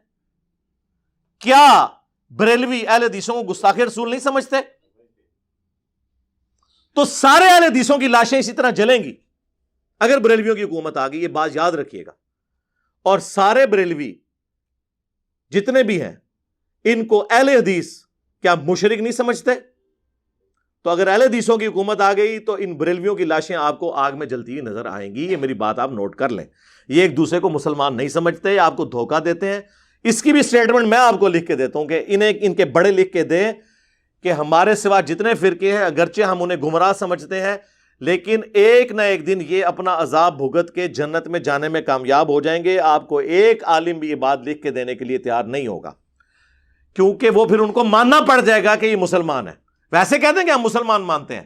کیا بریلوی اہل حدیثوں کو گستاخ رسول نہیں سمجھتے؟ تو سارے اہل حدیثوں کی لاشیں اسی طرح جلیں گی اگر بریلویوں کی حکومت آ گئی. یہ بات یاد رکھیے گا. اور سارے بریلوی جتنے بھی ہیں ان کو اہل حدیث کیا مشرک نہیں سمجھتے؟ تو اگر اہل حدیثوں کی حکومت آ گئی تو ان بریلویوں کی لاشیں آپ کو آگ میں جلتی ہوئی نظر آئیں گی. یہ میری بات آپ نوٹ کر لیں. یہ ایک دوسرے کو مسلمان نہیں سمجھتے، آپ کو دھوکہ دیتے ہیں. اس کی بھی سٹیٹمنٹ میں آپ کو لکھ کے دیتا ہوں کہ انہیں ان کے بڑے لکھ کے دیں کہ ہمارے سوا جتنے فرقے ہیں اگرچہ ہم انہیں گمراہ سمجھتے ہیں لیکن ایک نہ ایک دن یہ اپنا عذاب بھگت کے جنت میں جانے میں کامیاب ہو جائیں گے. آپ کو ایک عالم بھی یہ بات لکھ کے دینے کے لیے تیار نہیں ہوگا کیونکہ وہ پھر ان کو ماننا پڑ جائے گا کہ یہ مسلمان ہے. ویسے کہتے ہیں کہ ہم مسلمان مانتے ہیں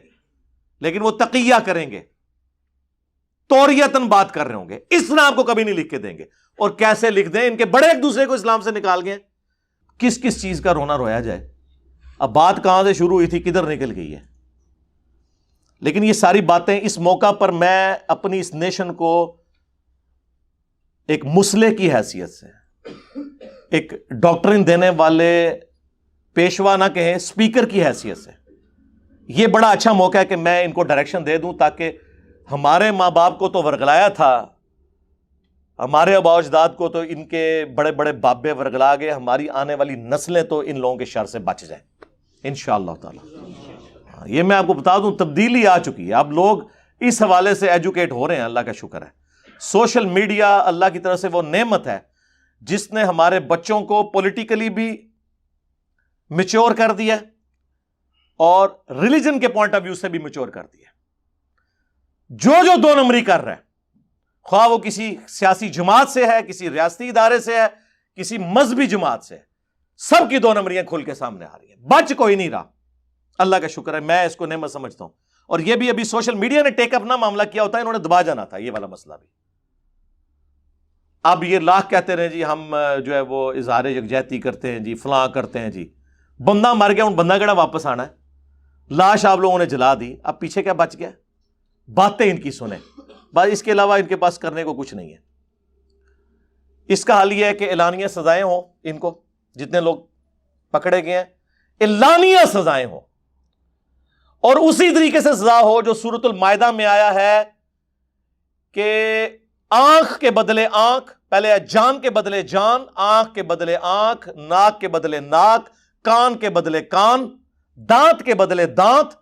لیکن وہ تقیہ کریں گے، توریتاً بات کر رہے ہوں گے. اس طرح آپ کو کبھی نہیں لکھ کے دیں گے. اور کیسے لکھ دیں؟ ان کے بڑے ایک دوسرے کو اسلام سے نکال گئے. کس کس چیز کا رونا رویا جائے. اب بات کہاں سے شروع ہوئی تھی کدھر نکل گئی ہے. لیکن یہ ساری باتیں اس موقع پر میں اپنی اس نیشن کو ایک مسلح کی حیثیت سے، ایک ڈاکٹرن دینے والے پیشوا نہ کہیں، اسپیکر کی حیثیت سے یہ بڑا اچھا موقع ہے کہ میں ان کو ڈائریکشن دے دوں تاکہ ہمارے ماں باپ کو تو ورگلایا تھا، ہمارے آباء و اجداد کو تو ان کے بڑے بڑے بابے ورگلا گئے، ہماری آنے والی نسلیں تو ان لوگوں کے شر سے بچ جائیں انشاءاللہ تعالی. یہ میں آپ کو بتا دوں تبدیلی آ چکی ہے. اب لوگ اس حوالے سے ایجوکیٹ ہو رہے ہیں، اللہ کا شکر ہے. سوشل میڈیا اللہ کی طرف سے وہ نعمت ہے جس نے ہمارے بچوں کو پولیٹیکلی بھی میچور کر دیا اور ریلیجن کے پوائنٹ آف ویو سے بھی میچور کر دیا. جو دو نمبری کر رہا ہے، خواہ وہ کسی سیاسی جماعت سے ہے، کسی ریاستی ادارے سے ہے، کسی مذہبی جماعت سے ہے، سب کی دو نمبریاں کھل کے سامنے آ رہی ہیں. بچ کوئی نہیں رہا. اللہ کا شکر ہے، میں اس کو نعمت سمجھتا ہوں. اور یہ بھی ابھی سوشل میڈیا نے ٹیک اپ نہ معاملہ کیا ہوتا ہے، انہوں نے دبا جانا تھا یہ والا مسئلہ بھی. اب یہ لاکھ کہتے رہے جی ہم جو ہے وہ اظہار یکجہتی کرتے ہیں جی، فلاں کرتے ہیں جی. بندہ مر گیا، ان بندہ کیڑا واپس آنا ہے؟ لاش آپ لوگوں نے جلا دی، اب پیچھے کیا بچ گیا؟ باتیں ان کی سنیں، بس اس کے علاوہ ان کے پاس کرنے کو کچھ نہیں ہے. اس کا حل یہ ہے کہ اعلانیہ سزائیں ہوں، ان کو جتنے لوگ پکڑے گئے ہیں اعلانیہ سزائیں ہوں، اور اسی طریقے سے سزا ہو جو سورۃ المائدہ میں آیا ہے کہ آنکھ کے بدلے آنکھ، پہلے جان کے بدلے جان، آنکھ کے بدلے آنکھ، ناک کے بدلے ناک، کان کے بدلے کان، دانت کے بدلے دانت،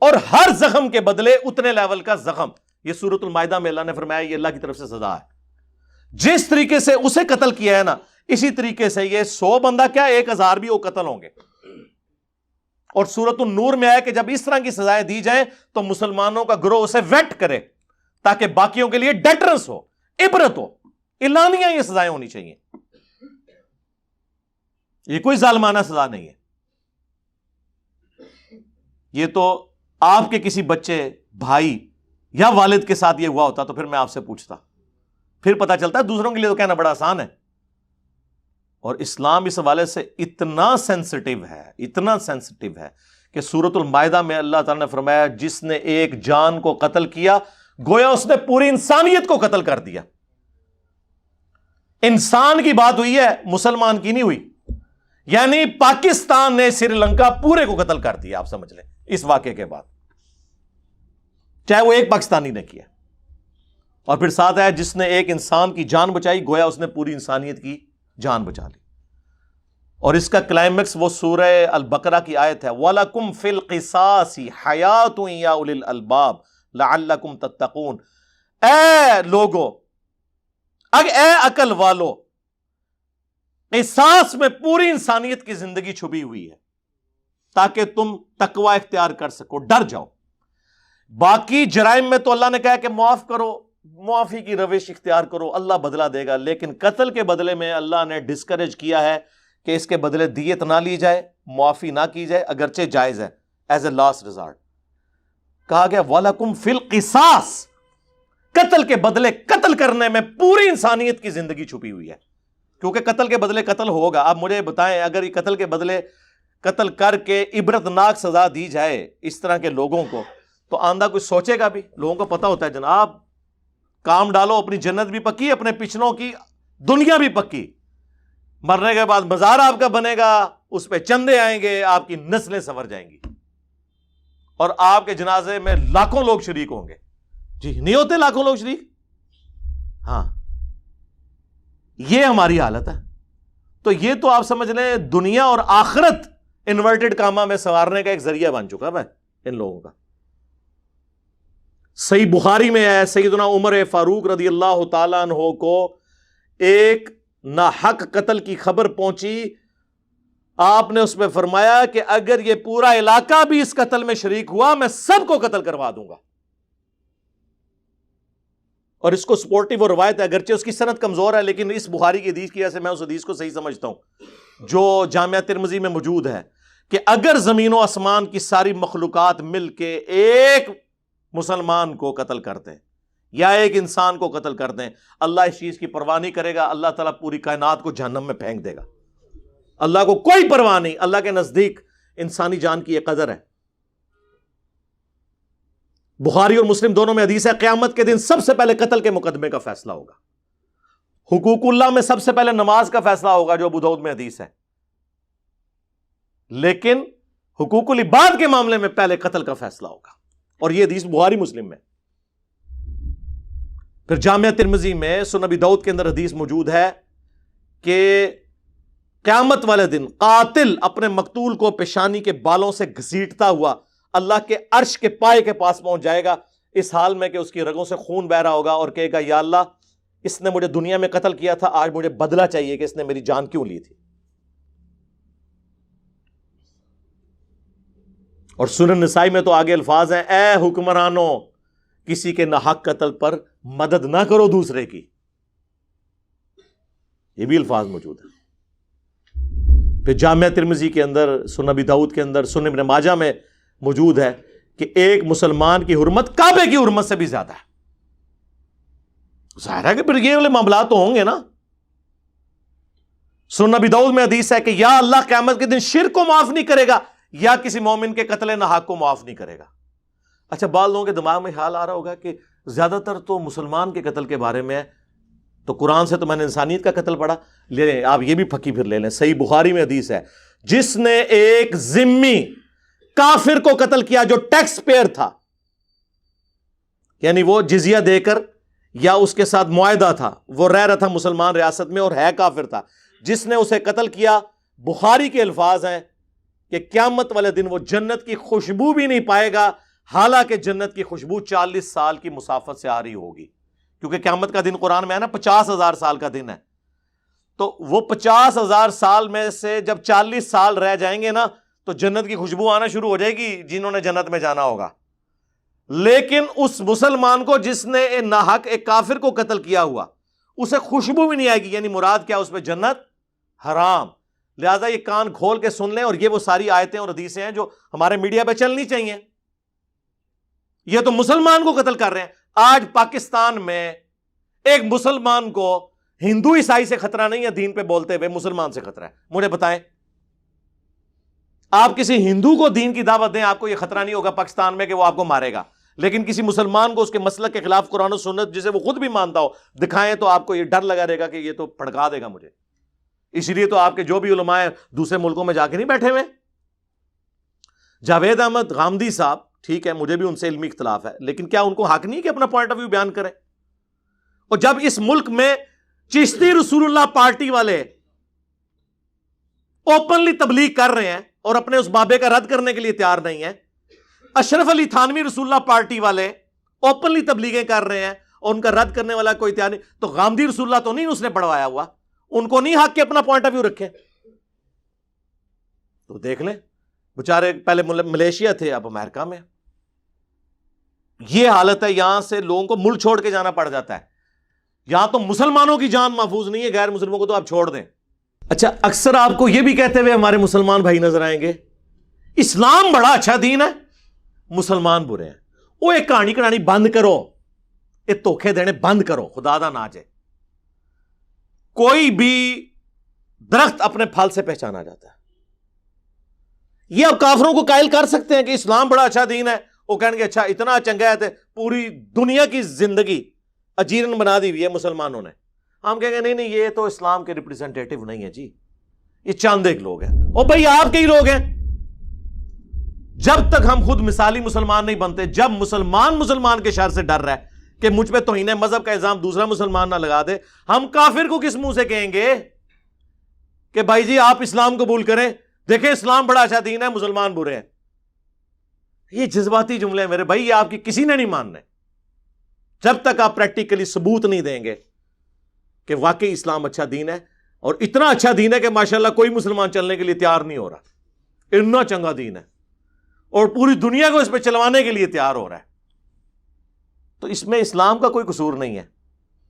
اور ہر زخم کے بدلے اتنے لیول کا زخم. یہ سورۃ المائدہ میں اللہ نے فرمایا یہ اللہ کی طرف سے سزا ہے. جس طریقے سے اسے قتل کیا ہے نا، اسی طریقے سے یہ 100 بندہ کیا 1000 بھی وہ قتل ہوں گے. اور سورۃ النور میں آیا کہ جب اس طرح کی سزائیں دی جائیں تو مسلمانوں کا گروہ اسے ویٹ کرے تاکہ باقیوں کے لیے ڈیٹرنس ہو، عبرت ہو. اعلانیہ یہ سزائیں ہونی چاہیے، یہ کوئی ظالمانہ سزا نہیں ہے. یہ تو آپ کے کسی بچے، بھائی یا والد کے ساتھ یہ ہوا ہوتا تو پھر میں آپ سے پوچھتا، پھر پتا چلتا ہے. دوسروں کے لیے تو کہنا بڑا آسان ہے. اور اسلام اس حوالے سے اتنا سینسٹیو ہے، اتنا سینسٹیو ہے کہ سورۃ المائدہ میں اللہ تعالیٰ نے فرمایا جس نے ایک جان کو قتل کیا گویا اس نے پوری انسانیت کو قتل کر دیا. انسان کی بات ہوئی ہے، مسلمان کی نہیں ہوئی. یعنی پاکستان نے سری لنکا پورے کو قتل کر دیا، آپ سمجھ لیں اس واقعے کے بعد، چاہے وہ ایک پاکستانی نے کیا. اور پھر ساتھ ہے جس نے ایک انسان کی جان بچائی گویا اس نے پوری انسانیت کی جان بچا لی. اور اس کا کلائمیکس وہ سورہ البقرہ کی آیت ہے وَلَكُمْ فِي الْقِصَاصِ حَيَاةٌ يَا أُولِي الْأَلْبَابِ لَعَلَّكُمْ تَتَّقُونَ. اے لوگو، اے عقل والو، قصاص میں پوری انسانیت کی زندگی چھپی ہوئی ہے تاکہ تم تقوی اختیار کر سکو، ڈر جاؤ. باقی جرائم میں تو اللہ نے کہا کہ معاف کرو، معافی کی روش اختیار کرو، اللہ بدلہ دے گا. لیکن قتل کے بدلے میں اللہ نے ڈسکریج کیا ہے کہ اس کے بدلے دیت نہ لی جائے، معافی نہ کی جائے، اگرچہ جائز ہے ایز اے لاسٹ ریزارٹ. کہا گیا وَلَكُمْ فِي الْقِصَاصِ، قتل کے بدلے قتل کرنے میں پوری انسانیت کی زندگی چھپی ہوئی ہے. کیونکہ قتل کے بدلے قتل ہوگا. آپ مجھے بتائیں اگر یہ قتل کے بدلے قتل کر کے عبرتناک سزا دی جائے اس طرح کے لوگوں کو تو آندہ کچھ سوچے گا بھی؟ لوگوں کو پتا ہوتا ہے جناب کام ڈالو، اپنی جنت بھی پکی، اپنے پچھلوں کی دنیا بھی پکی. مرنے کے بعد مزار آپ کا بنے گا، اس پہ چندے آئیں گے، آپ کی نسلیں سنور جائیں گی اور آپ کے جنازے میں لاکھوں لوگ شریک ہوں گے. جی نہیں ہوتے لاکھوں لوگ شریک؟ ہاں، یہ ہماری حالت ہے. تو یہ تو آپ سمجھ لیں دنیا اور آخرت انورٹڈ کاما میں سنوارنے کا ایک ذریعہ بن چکا ہے ان لوگوں کا. صحیح بخاری میں ہے سیدنا عمر فاروق رضی اللہ تعالیٰ عنہ کو ایک ناحق قتل کی خبر پہنچی. آپ نے اس میں فرمایا کہ اگر یہ پورا علاقہ بھی اس قتل میں شریک ہوا میں سب کو قتل کروا دوں گا. اور اس کو سپورٹیو اور روایت ہے، اگرچہ اس کی سند کمزور ہے لیکن اس بخاری کی حدیث کی وجہ سے میں اس حدیث کو صحیح سمجھتا ہوں جو جامعہ ترمذی میں موجود ہے کہ اگر زمین و آسمان کی ساری مخلوقات مل کے ایک مسلمان کو قتل کرتے ہیں یا ایک انسان کو قتل کرتے ہیں، اللہ اس چیز کی پرواہ نہیں کرے گا. اللہ تعالیٰ پوری کائنات کو جہنم میں پھینک دے گا. اللہ کو کوئی پرواہ نہیں. اللہ کے نزدیک انسانی جان کی ایک قدر ہے. بخاری اور مسلم دونوں میں حدیث ہے قیامت کے دن سب سے پہلے قتل کے مقدمے کا فیصلہ ہوگا. حقوق اللہ میں سب سے پہلے نماز کا فیصلہ ہوگا جو ابو داؤد میں حدیث ہے، لیکن حقوق العباد کے معاملے میں پہلے قتل کا فیصلہ ہوگا. اور یہ حدیث بخاری مسلم میں. پھر جامعہ ترمذی میں سنن ابی داؤد کے اندر حدیث موجود ہے کہ قیامت والے دن قاتل اپنے مقتول کو پیشانی کے بالوں سے گھسیٹتا ہوا اللہ کے عرش کے پائے کے پاس پہنچ جائے گا، اس حال میں کہ اس کی رگوں سے خون بہ رہا ہوگا، اور کہے گا یا اللہ اس نے مجھے دنیا میں قتل کیا تھا، آج مجھے بدلہ چاہیے کہ اس نے میری جان کیوں لی تھی. اور سنن نسائی میں تو آگے الفاظ ہیں، اے حکمرانوں کسی کے ناحق قتل پر مدد نہ کرو دوسرے کی. یہ بھی الفاظ موجود ہیں. پھر جامعہ ترمذی کے اندر، سنن ابی داؤد کے اندر، سنن ابن ماجہ میں موجود ہے کہ ایک مسلمان کی حرمت کعبے کی حرمت سے بھی زیادہ ہے. ظاہر ہے کہ پھر یہ والے معاملات تو ہوں گے نا. سنن ابی داؤد میں حدیث ہے کہ یا اللہ قیامت کے دن شرک کو معاف نہیں کرے گا یا کسی مومن کے قتل ناحق کو معاف نہیں کرے گا. اچھا، بعض لوگوں کے دماغ میں خیال آ رہا ہوگا کہ زیادہ تر تو مسلمان کے قتل کے بارے میں ہے، تو قرآن سے تو میں نے انسانیت کا قتل پڑھا. لے لیں آپ یہ بھی پھکی پھر لے لیں. صحیح بخاری میں حدیث ہے، جس نے ایک ذمی کافر کو قتل کیا جو ٹیکس پیئر تھا، یعنی وہ جزیہ دے کر یا اس کے ساتھ معاہدہ تھا، وہ رہ رہا تھا مسلمان ریاست میں اور ہے کافر تھا، جس نے اسے قتل کیا، بخاری کے الفاظ ہیں کہ قیامت والے دن وہ جنت کی خوشبو بھی نہیں پائے گا، حالانکہ جنت کی خوشبو 40 سال کی مسافت سے آ رہی ہوگی. کیونکہ قیامت کا دن قرآن میں ہے نا 50,000 سال کا دن ہے. تو وہ 50,000 سال میں سے جب 40 سال رہ جائیں گے نا تو جنت کی خوشبو آنا شروع ہو جائے گی جنہوں نے جنت میں جانا ہوگا. لیکن اس مسلمان کو جس نے ناحق ایک کافر کو قتل کیا ہوا، اسے خوشبو بھی نہیں آئے گی. یعنی مراد کیا؟ اس پہ جنت حرام. لہذا یہ کان کھول کے سن لیں، اور یہ وہ ساری آیتیں اور حدیثیں ہیں جو ہمارے میڈیا پہ چلنی چاہیے. یہ تو مسلمان کو قتل کر رہے ہیں. آج پاکستان میں ایک مسلمان کو ہندو عیسائی سے خطرہ نہیں ہے، دین پہ بولتے ہوئے مسلمان سے خطرہ ہے. مجھے بتائیں، آپ کسی ہندو کو دین کی دعوت دیں، آپ کو یہ خطرہ نہیں ہوگا پاکستان میں کہ وہ آپ کو مارے گا. لیکن کسی مسلمان کو اس کے مسلک کے خلاف قرآن و سنت جسے وہ خود بھی مانتا ہو دکھائیں تو آپ کو یہ ڈر لگا رہے گا کہ یہ تو پھڑکا دے گا مجھے. اس لیے تو آپ کے جو بھی علماء ہیں دوسرے ملکوں میں جا کے نہیں بیٹھے ہوئے. جاوید احمد غامدی صاحب، ٹھیک ہے مجھے بھی ان سے علمی اختلاف ہے، لیکن کیا ان کو حق نہیں کہ اپنا پوائنٹ آف ویو بیان کریں؟ اور جب اس ملک میں چشتی رسول اللہ پارٹی والے اوپنلی تبلیغ کر رہے ہیں اور اپنے اس بابے کا رد کرنے کے لیے تیار نہیں ہے، اشرف علی تھانوی رسول اللہ پارٹی والے اوپنلی تبلیغیں کر رہے ہیں اور ان کا رد کرنے والا کوئی تیار نہیں، تو غامدی رسول اللہ تو نہیں اس نے پڑھوایا ہوا، ان کو نہیں حق کہ اپنا پوائنٹ آف ویو رکھیں؟ تو دیکھ لیں بےچارے پہلے ملیشیا تھے، اب امریکہ میں. یہ حالت ہے، یہاں سے لوگوں کو ملک چھوڑ کے جانا پڑ جاتا ہے. یہاں تو مسلمانوں کی جان محفوظ نہیں ہے، غیر مسلموں کو تو آپ چھوڑ دیں. اچھا، اکثر آپ کو یہ بھی کہتے ہوئے ہمارے مسلمان بھائی نظر آئیں گے، اسلام بڑا اچھا دین ہے، مسلمان برے ہیں. وہ ایک کہانی کہانی بند کرو، ایک دھوکے دینے بند کرو، خدا دا نہ جائے. کوئی بھی درخت اپنے پھل سے پہچانا جاتا ہے. یہ آپ کافروں کو قائل کر سکتے ہیں کہ اسلام بڑا اچھا دین ہے، وہ کہیں گے اچھا اتنا چنگا ہے، پوری دنیا کی زندگی اجیرن بنا دی ہوئی ہے مسلمانوں نے. ہم کہیں گے نہیں نہیں، یہ تو اسلام کے ریپرزینٹیٹو نہیں ہے جی، یہ چاند ایک لوگ ہیں. اور بھائی آپ کے ہی لوگ ہیں. جب تک ہم خود مثالی مسلمان نہیں بنتے، جب مسلمان کے شر سے ڈر رہا ہے کہ مجھ پہ توہین مذہب کا الزام دوسرا مسلمان نہ لگا دے، ہم کافر کو کس منہ سے کہیں گے کہ بھائی جی آپ اسلام قبول کریں، دیکھیں اسلام بڑا اچھا دین ہے، مسلمان برے ہیں. یہ جذباتی جملے ہیں میرے بھائی، یہ آپ کی کسی نے نہیں ماننے جب تک آپ پریکٹیکلی ثبوت نہیں دیں گے کہ واقعی اسلام اچھا دین ہے. اور اتنا اچھا دین ہے کہ ماشاءاللہ کوئی مسلمان چلنے کے لیے تیار نہیں ہو رہا. اتنا چنگا دین ہے اور پوری دنیا کو اس پہ چلوانے کے لیے تیار ہو رہا ہے. تو اس میں اسلام کا کوئی قصور نہیں ہے،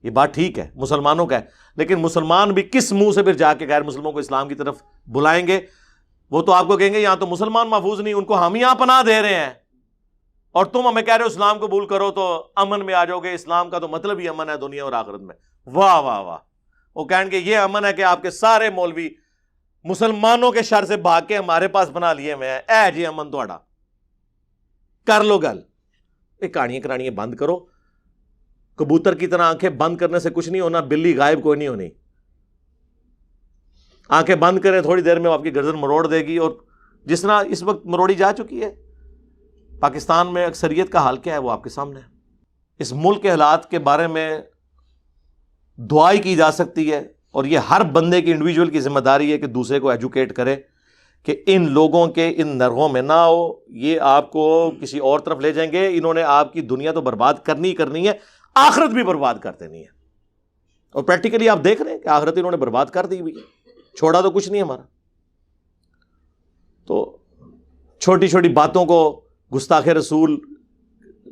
یہ بات ٹھیک ہے مسلمانوں کا ہے. لیکن مسلمان بھی کس منہ سے پھر جا کے غیر مسلموں کو اسلام کی طرف بلائیں گے؟ وہ تو آپ کو کہیں گے یہاں تو مسلمان محفوظ نہیں، ان کو ہم یہاں پناہ دے رہے ہیں اور تم ہمیں کہہ رہے ہو اسلام قبول کرو تو امن میں آ جاؤ گے. اسلام کا تو مطلب ہی امن ہے دنیا اور آخرت میں. واہ واہ واہ. وہ کہیں گے یہ امن ہے کہ آپ کے سارے مولوی مسلمانوں کے شر سے بھاگ کے ہمارے پاس بنا لیے ہوئے ہیں. اے جی امن تھوڑا کر لو گل. یہ کہانیاں کرانیاں بند کرو. کبوتر کی طرح آنکھیں بند کرنے سے کچھ نہیں ہونا، بلی غائب کوئی نہیں ہونی. آنکھیں بند کریں، تھوڑی دیر میں وہ آپ کی گردن مروڑ دے گی. اور جس طرح اس وقت مروڑی جا چکی ہے پاکستان میں اکثریت کا حال کیا ہے وہ آپ کے سامنے ہے. اس ملک کے حالات کے بارے میں دعائی کی جا سکتی ہے، اور یہ ہر بندے کی انڈیویجول کی ذمہ داری ہے کہ دوسرے کو ایجوکیٹ کرے کہ ان لوگوں کے ان نرغوں میں نہ ہو، یہ آپ کو کسی اور طرف لے جائیں گے. انہوں نے آپ کی دنیا تو برباد کرنی ہی کرنی ہے، آخرت بھی برباد کر دینی ہے. اور پریکٹیکلی آپ دیکھ رہے ہیں کہ آخرت انہوں نے برباد کر دی ہوئی ہے، چھوڑا تو کچھ نہیں ہمارا. تو چھوٹی چھوٹی باتوں کو گستاخ رسول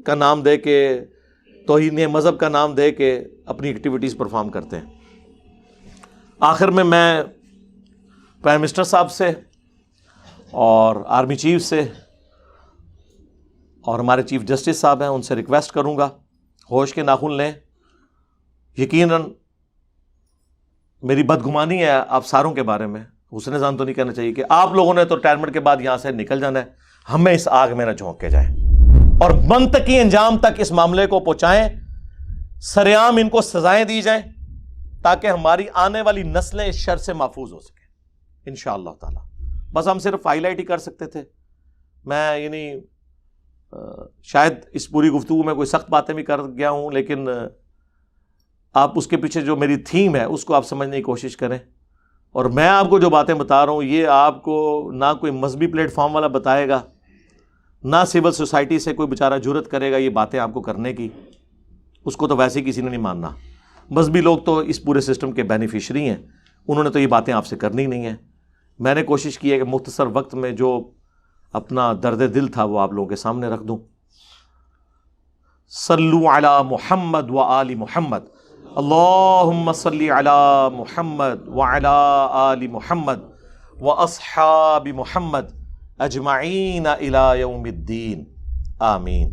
کا نام دے کے، توہین مذہب کا نام دے کے اپنی ایکٹیویٹیز پرفارم کرتے ہیں. آخر میں پرائم منسٹر صاحب سے اور آرمی چیف سے اور ہمارے چیف جسٹس صاحب ہیں، ان سے ریکویسٹ کروں گا ہوش کے ناخن لیں. یقیناً میری بدگمانی ہے آپ ساروں کے بارے میں، حسن ظن تو نہیں کہنا چاہیے کہ آپ لوگوں نے تو ریٹائرمنٹ کے بعد یہاں سے نکل جانا ہے. ہمیں اس آگ میں نہ جھونک کے جائیں اور منطقی انجام تک اس معاملے کو پہنچائیں، سرعام ان کو سزائیں دی جائیں تاکہ ہماری آنے والی نسلیں اس شر سے محفوظ ہو سکیں انشاءاللہ تعالی. بس ہم صرف ہائی لائٹ ہی کر سکتے تھے. میں شاید اس پوری گفتگو میں کوئی سخت باتیں بھی کر گیا ہوں، لیکن آپ اس کے پیچھے جو میری تھیم ہے اس کو آپ سمجھنے کی کوشش کریں. اور میں آپ کو جو باتیں بتا رہا ہوں یہ آپ کو نہ کوئی مذہبی پلیٹ فارم والا بتائے گا، نہ سول سوسائٹی سے کوئی بیچارہ جرت کرے گا یہ باتیں آپ کو کرنے کی. اس کو تو ویسے ہی کسی نے نہیں ماننا. مذہبی لوگ تو اس پورے سسٹم کے بینیفیشری ہیں، انہوں نے تو یہ باتیں آپ سے کرنی نہیں ہیں. میں نے کوشش کی ہے کہ مختصر وقت میں جو اپنا درد دل تھا وہ آپ لوگوں کے سامنے رکھ دوں. صلو علی محمد و آل محمد. اللہم صلی علی محمد وعلی آل محمد و اصحاب محمد اجمعین الی یوم الدین. آمین.